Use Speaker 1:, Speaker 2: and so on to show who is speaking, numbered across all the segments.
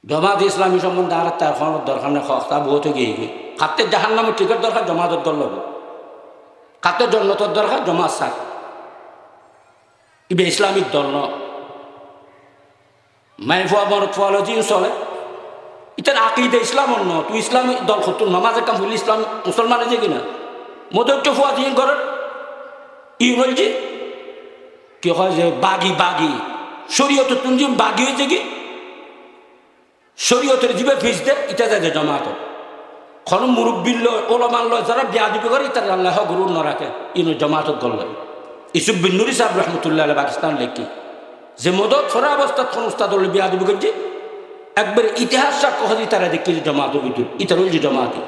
Speaker 1: জমাত ইসলামী সম্বন্ধে আর তার খবর দরকার নেই, তা বহুত গিয়ে গিয়ে খাতে জাহান নামের টিকিট দরকার, জমাতর দল লব খাতে জন্নতর দরকার, জমাত সার ইবে ইসলামিক দল ন মাই ফুয়া বড় ফুয়ালো জিন চলে ইতার আকিদে ইসলাম অন্য তুই ইসলামী দল খতুন নমাজের কাম হইলে ইসলাম মুসলমানের যে কিনা মদর ফুয়া জিন করেন ই বলছি কি হয় যে বাগি বাগি শরীয়ত তুমি বাগি হয়েছে কি শরীয়তের জীবে ফিস দে ইটা যায় জমাত খন মুরব্বীর লয় ওলামান লয় যারা বিয়া দিবে করে ইতার আল্লাহ গুরু ন রাখে ইনো জমাতত গল ইসুফ বিন নুরি সাহেব রহমতুল্লাহ পাকিস্তান লেখি যে মদত ফরা অবস্থা খন উস্তাদ বিয়া দিবে করছে একবার ইতিহাস সাক্ষ্য হজি তারা দেখি যে জমাত বিদুর ইতার যে জমাতি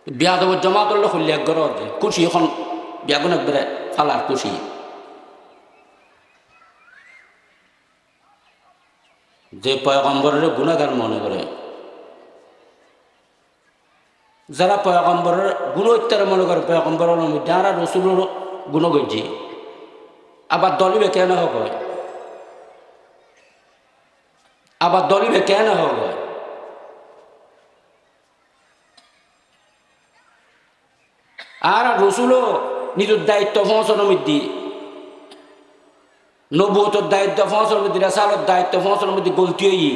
Speaker 1: বিয়া দেব জমাত হলে এক ঘর খুশি এখন বিয়াগুন একবারে ফালার খুশি যে পয়গম্বরের গুণাগার মনে করে যারা পয়গম্বরের গুণ ইত্যাদি মনে করে পয়গম্বরের যারা রসুলের গুণ গজি আবার দলিবে কেন হোক আবার দলিবে কেন হোক আর রসুলও নিজের দায়িত্ব পৌঁছানোর মধ্যে নবুয়তের দায়িত্ব পৌঁছানোর মধ্যে রেসালত দায়িত্ব পৌঁছানোর মধ্যে গলতি হই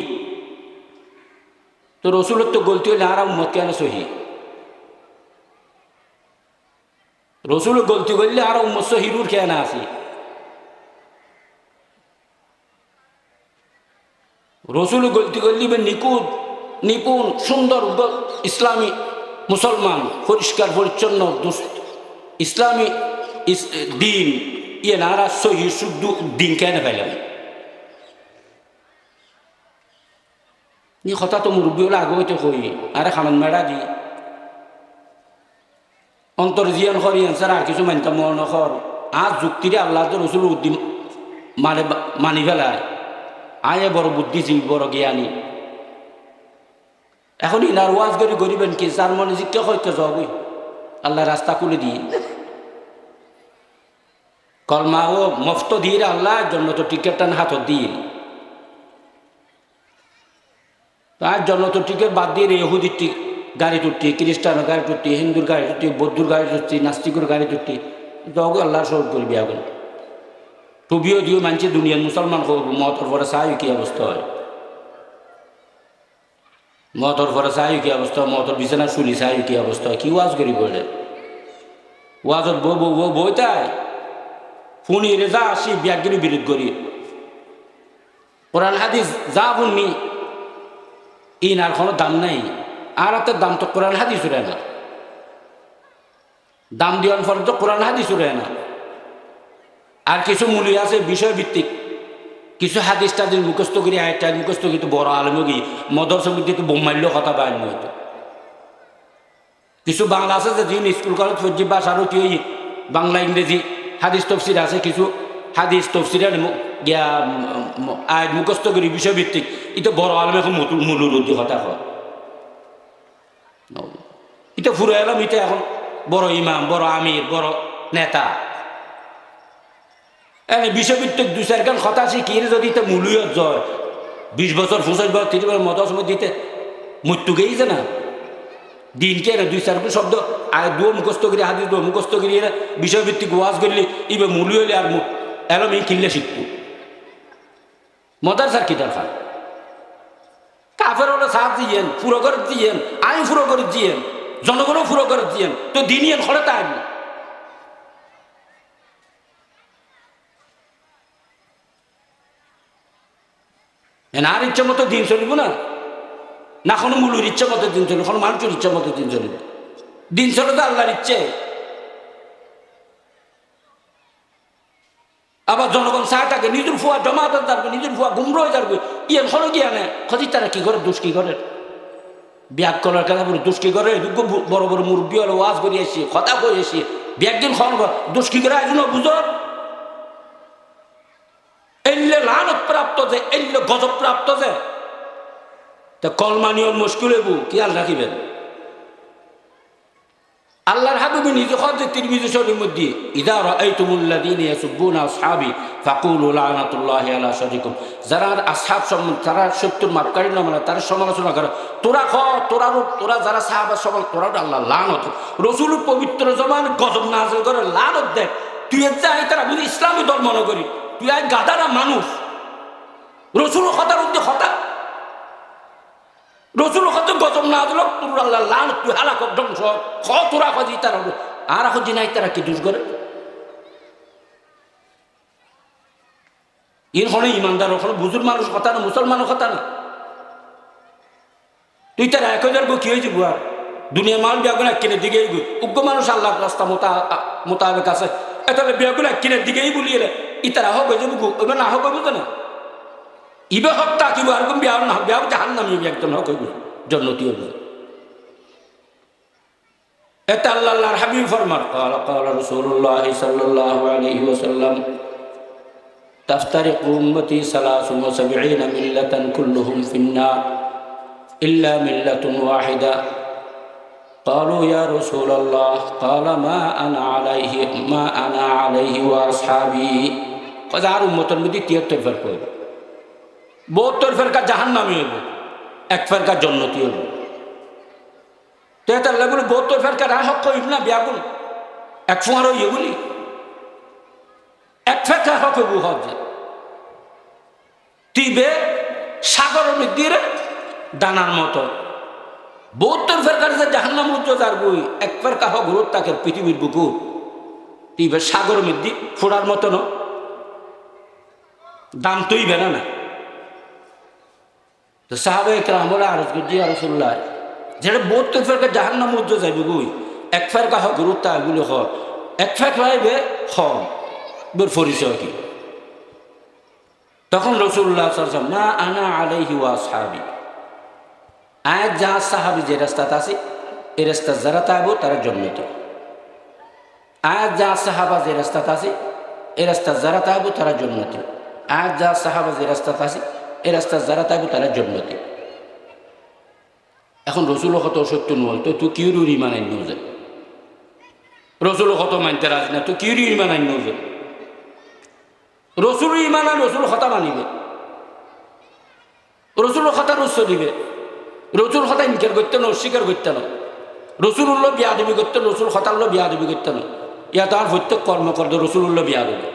Speaker 1: তো রসুলের তো গলতি হইলে আর উম্মত কেন সহি রসুল গলতি করলে আর উম্মত সহিরুর কেন আসি রসুল গলতি করলে নিকুত নিপুণ সুন্দর ইসলামী মুসলমান পরিষ্কার পরিচ্ছন্ন ইসলামী দিন ইয়ে নারা সহি শুদ্ধ দিন কেন পেলাম নি কথা তো মুরব্বী হলে আগে হইতে কই আরে খামান মেড়া দি অন্তর জিয়ান করি স্যার আর কিছু মানতাম মনে কর আজ যুক্তিরে আল্লাহ তো রসুল উদ্দিন মানে মানি ফেলায় আয়ে বড় বুদ্ধিজীবী বড় জ্ঞানী এখন ইনার ওয়াজ করে গরিবেন কি যার মনে জিজ্ঞা হইতে যাবই আল্লাহ রাস্তা খুলে দিয়ে কলমা ও মফত দিয়ে আল্লাহ জন্য তো টিকিটটা হাতত দিয়ে তার জন্য তো টিকিট বাদ দিয়ে ইহুদির গাড়ি তুটতি খ্রিস্টানের গাড়ি তুটতি হিন্দুর গাড়ি তুটতি বৌদ্ধুর গাড়ি তুটতি নাস্তিকের গাড়ি তুটতি যাও আল্লাহ সহজ করবি এখন টুবিও দিও মানছে দুনিয়ার মুসলমান করব মতর পরে চাই কি অবস্থা হয় মতর পরে চাই কি অবস্থা মতর বিছানা শুলি চাই কি অবস্থা কি ওয়াজ করি বলে ওয়াজত বউ বউ বউ বই তাই ফোন এলে যা আসি ব্যাগিনী বিরোধ করি কোরআন হাদিস যা বুননি ইন আর কোনো দাম নাই আর হাতের দাম তো কোরআন হাদিস উড়ে না দাম দেওয়ার ফলে তো কোরআন হাদিস উড়ে না আর কিছু মূল্য আছে বিষয় ভিত্তিক কিছু হাদিস টাদিস মুখস্থ করি আয়টা মুখস্থ কিন্তু বড় আলমগি মদরসা ভিত্তিতে বোমাল্য কথা পায় হয়তো কিছু বাংলা আছে যে যিনি স্কুল কলেজ ফৌজি ভাষারও কি বাংলা ইংরেজি হাদিস তফসির আছে কিছু হাদিস তফসিরের গিয়া আয় মুখস্থ করি বিষয় ভিত্তিক এটা বড় আলম এখন মূলুর উদ্যোগ হতা হয় এটা ফুরে এলাম এটা এখন বড় ইমাম বড় আমির বড় নেতা এনে বিষয়ভিত্তিক দু চারখান কথা শিখি যদি এটা মূল্য জয় 20 বছর 25 বছর 30 বছর মতো সময় দিতে মৃত্যু গেইছে না দিনকে দুই চার শব্দ আর দু মুখস্থ করি হাদিস দু মুখস্থ করি বিষয়ভিত্তিক ওয়াজ করলে ইবে মূল্য হলে আর এলম এই কিনলে শিখত মদার স্যার কি দরকার কাফের হলে সাথ দিয়েন পুরো করে দিয়েন আমি পুরো করে দিয়েন জনগণও পুরো করে দিয়েন তো দিনিয়েন খড়ে তাই আর ইচ্ছা মতো দিন চলিব না না কোনো মূল্যের ইচ্ছা মতো দিন চলবে কোনো মানুষের ইচ্ছা মতো দিন চলবে দিন চলে তো আল্লাহর ইচ্ছে আবার জনগণ চায় থাকে নিজের ফুয়া জমাতে যাবে নিজের ফুয়া গুমর হয়ে যাবে ইয়ে হলো গিয়া নেয় খদি তারা কি করে দুষ্কি করে ব্যাগ করার কথা বলে দুষ্কি করে বড় বড় মুরব্বী হলো ওয়াজ করে এসে কথা করে এসে ব্যাগ দিন খন দুষ্কি করে একজন বুঝো এলে লানত প্রাপ্ত যে এলে গজব প্রাপ্ত যে তা কলমা নিয়ম মুশকিল এবু খেয়াল রাখিবেন আল্লাহর হাবিবি নিজে হযরত তিরমিজি শরীফের মধ্যে ইযা রাআইতুমুল্লাযীনা ইয়াসুব্বুনা আসহাবি ফাকুলু লানাতুল্লাহি আলা শারিকুম, যারা আসহাব সম্বন্ধে তারা শত্রুর মাপকারী না মানে তার সমালোচনা করে, তোরা যারা সাহাবা সমাল তোরা আল্লাহ লানত। রাসূল পবিত্র জবান গজব নাযিল করে লানত দেয়। তুই যাই তারা বুঝি ইসলামী ধর্ম মনে করি, তুই এক গাধারা মানুষ। রাসূল কথার উদ্দে কথা রসুল কত গজব না দিল তোর আল্লাহ লান, তুই হালাক ধ্বংস তোরা খাজি তারা আর খাজি নাই, তারা কি দুষ করে? এর হলে ইমানদার ওখানে বুজুর মানুষ কথা না, মুসলমানের কথা না। তুই তার 1000 কি হয়েছে বুয়ার দুনিয়ার মানুষ বিয়াগুলো কিনে দিকেই উগ্র মানুষ আল্লাহ রাস্তা মোতাবেক আছে, তাহলে বিয়াগুলো কিনের দিকেই বলিয়ে ইতারা হোক হয়ে যাবো এবার না হোক বুঝে না ইবে হক তাকিব আর কোন বিয়া না বিয়া জাহান্নামী একজন হক হইব জান্নাতি হইব। এটা আল্লাহর হাবিব ফরমান قال قال رسول الله صلى الله عليه وسلم تفترق امتي 73 ملة كلهم في النار الا ملة واحدة قالوا يا رسول الله قال ما انا عليه واصحابي قال امتর মধ্যে 73 ফেরকা হইব, 72 ফেরকা জাহান্নামী হইব, এক ফেরকা জান্নাতি হইব। তো এটা আল্লাহ বলে 72 ফেরকা রাহ হক হইব না বিয়াগুন এক ফুয়ার হইব বলি এক ফেরকা হক হইব হজ তিবে সাগরের মধ্যে দানার মতো 72 ফেরকার যে জাহান্নাম উচ্চতার বই এক ফেরকা হক রোদ তাকে পৃথিবীর বুকু তিবে সাগরের মধ্যে ফোড়ার মতো ন দাম তৈবে না। তো সাহাবা একরাম বলে আরজ করছি ইয়া রাসূলুল্লাহ যেটা 72 ফেরকা জাহান্নাম উজ্জ যাইবে গুই এক ফেরকা হক গুরুত্ব এগুলো হক এক ফেরকা হইবে হক বের পরিচয় কি? তখন রাসূলুল্লাহ সাল্লাল্লাহু আলাইহি ওয়াসাল্লাম মা আনা আলাইহি ওয়া আসহাবি, আজ যা সাহাবী যে রাস্তাতে আছে এই রাস্তা যারা তাইবো তারা জান্নাতি। আজ যা সাহাবা যে রাস্তাতে আছে এই রাস্তা যারা তাইবো তারা জান্নাতি। আজ যা সাহাবা যে রাস্তাতে আছে এই রাস্তা যারা তাইবো তারা জান্নাতি। এখন রসুল কত সত্য নয় তো তুই কিউর ইমান আইন যে রসুল কত মানতে রাজি না তুই কিউর ইমান আইন যে রসুল ইমান আর রসুল কথা মানিবে, রসুল কথা রস দিবে, রসুল কথা ইনকার করতে না অস্বীকার করতে না, রসুল উল্লো বিয়া দেবী করতে রসুল কথা উল্লো বিয়া দেবী করতে না। ইয়া তার প্রত্যেক কর্ম করতে রসুল উল্লো বিয়া দেবে,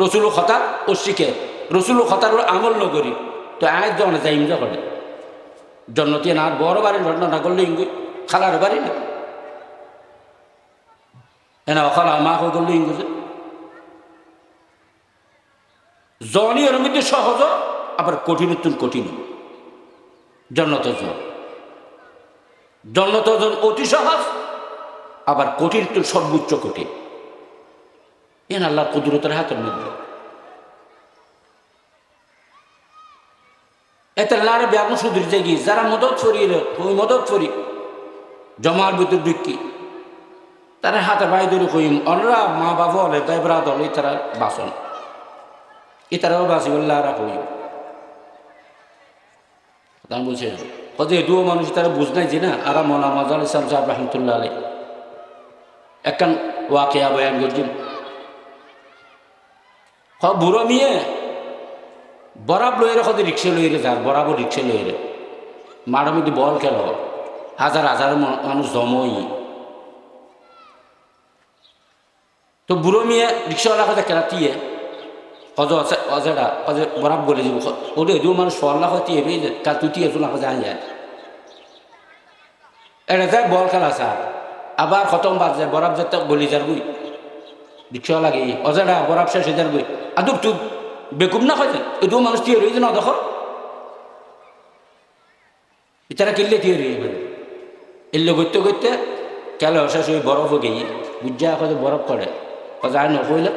Speaker 1: রসুল কথা অস্বীকার, রসুল কথার আমল নগরী। তো আজ জন যাই ইমজা করে জন্নতি না বড় বাড়ি না করলে ইঙ্গুই খালার বাড়ি না এনা খালা মা হয়ে করলে ইঙ্গুছে জনই এর মধ্যে সহজ আবার কঠিন কঠিন জন্নত জন অতি সহজ আবার কঠিন সর্বোচ্চ কঠিন। এন আল্লাহর কুদরতের হাতের মধ্যে এতে লারে ব্যাগুন সুদূর জায়গি যারা মদত ফরিয়ে ওই মদত ফরি জমার ভিতর বিক্রি তারা হাতে বাই ধরে কইম অনরা মা বাবা হলে তাই ব্রাত হলে তারা বাসন এতারাও বাসি বললে আর কই বলছে কদে দুও মানুষ তারা বুঝ নাই যে না আর মৌলানা মাজাল ইসলাম সাহেব রহমতুল্লাহ আলাই একখান ওয়াকিয়া বয়ান করছেন। বুড়ো মেয়ে বরাব লইরে কত রিক্সা লইরে যার বরাবর রিক্সা লইরে মার মধ্যে বল খেল হাজার হাজার মানুষ জমই। তো বুড়ো মেয়ে রিক্সাওয়ালা কথা কেরাতিয়ে কত আছে অজেরা অজে বরাব বলে যাব ওদের দু মানুষ সল্লা হয় টিয়ে যে কাল তুই টিয়ে শোনা যায় যায় এটা যায় বল খেলা স্যার আবার খতম বাদ যায় বরাব যেতে বলি যার বই রিক্সাওয়ালা গিয়ে অজেরা বরাব শেষ হয়ে যার বই আদুক তুই বেকুব না হয় ওই দু মানুষ টিয়ে রয়েছে না দেখো এছাড়া কিনলে টিয়ে রয়ে গেল এলে করতে করতে কেন শেষ ওই বরফও গিয়ে বুঝা কত বরফ করে যায় না কইলে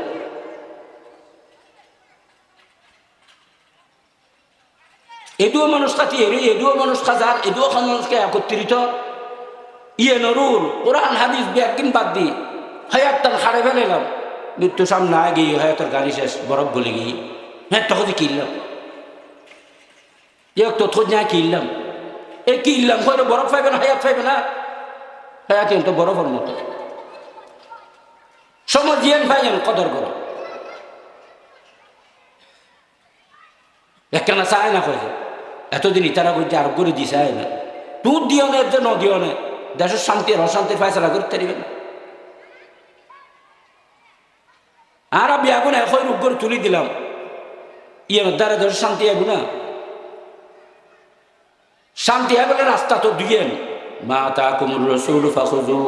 Speaker 1: এদুও মানুষ কাটি এরি এদুও মানুষ কাজার এদুও মানুষকে একত্রিত ইয়ে নরুল কোরআন হাদিস একদিন বাদ দি হায়াতটার হারে ফেলেলাম মৃত্যু সামনে না গিয়ে হায়াতের গাড়ি শেষ বরফ গলে গিয়ে হ্যাঁ তখন কিনলাম এক তো থোজ না কিনলাম এই কিনলাম কইলে বরফ পাইবে না হায়াত পাইবে না হায়াত কিন্তু বরফের মতো সময় জিয়ান ভাইয়ান কদর করো একখানা চায় না কয়েছে এতদিন ইতারা করছে আর করে দিছে আয় না তুই দিও না যে ন দিও না দেশের শান্তি আর অশান্তির ফায়সলা করতে পারবে না আর আমি এখন এখন রূপ করে তুলি দিলাম ইয়ার দ্বারা দেশের শান্তি আইব না শান্তি আয় বলে রাস্তা তো দিয়েন মা তাকুমুর রাসূল ফাখুযু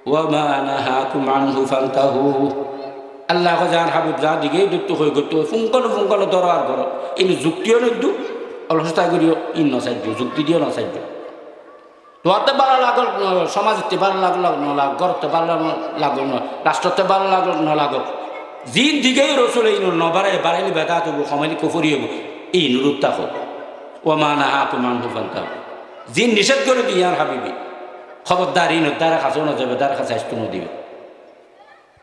Speaker 1: ওয়া মা নাহাকুম আনহু ফান্তাহু আল্লাহ জান হাবিব যা দিকে দুটো হয়ে গেত ফুঙ্কন দরবার করো ইনি যুক্তিও নেদু অলসতা করিও ইন নসাইজ যুক্তি দিও নসাইজ তোয়াতে ভালো লাগল সমাজতে ভালো লাগল নলাগ গড়তে ভালো লাগল না রাষ্ট্রতে ভালো লাগল নলাগক জিন দিকেই রসুল এই নবারে বাড়াইলে বেদা তবু সমালি কুফরি হব এই নুরূপ থাকো ও মা না হাত মান হুফান্তা জিন নিষেধ করে দিই আর হাবিবি খবরদার ইন দ্বারা কাছেও না যাবে দ্বারা কাছে আসতে দিবে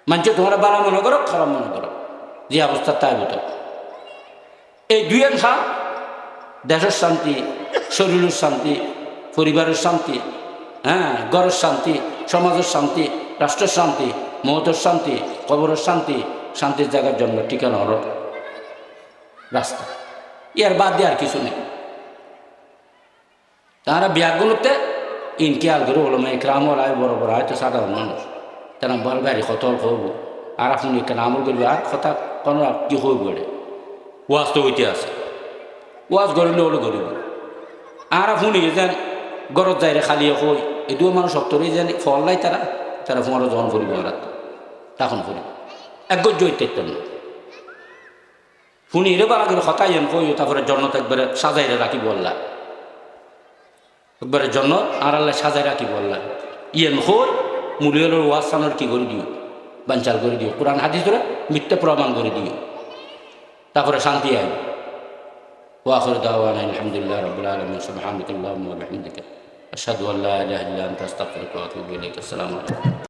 Speaker 1: মানুষ তোমরা বালা মনে করো খারাপ মনে করো যে অবস্থা তাই হতো এই দুইয়ের খান দেশের শান্তি শরীরের শান্তি পরিবারের শান্তি হ্যাঁ ঘরের শান্তি সমাজের শান্তি রাষ্ট্রের শান্তি মহতের শান্তি কবরের শান্তি শান্তির জায়গার জন্য ঠিকানা হলো রাস্তা ইয়ার বাদ দিয়ে আর কিছু নেই তারা বিয়াগুলোতে ইনকিয়াল করে হলো মেঘরামল আয় বড় বড় হয়তো সাধারণ মানুষ তারা বল গাড়ি কতল হব আর আপনি কেন আমল করবে আর কথা কোনো কি হয়ে পড়ে ওয়াজ তো ওইতে আছে ওয়াজ গড়লে হলো গরিব আর আপনি যেন গরত যাইরে খালি হই এটিও মানুষ সত্তরই যেন ফল নাই তারা ফোঁড়া যখন করিব আর তখন করি এক গজ্য ইত্যাদি না শুনি রে বালা করে হতাই যেন কই তারপরে জন্নত একবারে সাজাইরে রাখি বললা একবারে জন্য আর আল্লাহ সাজাই রাখি বললা ইয়েন হই মুরিয়লের ওয়াজ সানোর কি করে দিও বাঞ্চাল করে দিও কোরআন হাদিস ধরে মিথ্যা প্রমাণ করে দিও তারপরে শান্তি আইব ওয়াখির দাওয়ানা আলহামদুলিল্লাহ রাব্বিল আলামিন সুবহানাকাল্লাহুম্মা ওয়া বিহামদিকা আশহাদু আল্লা ইলাহা ইল্লা আনতা আস্তাগফিরুকা ওয়া আতুবু ইলাইক আসসালামু আলাইকুম।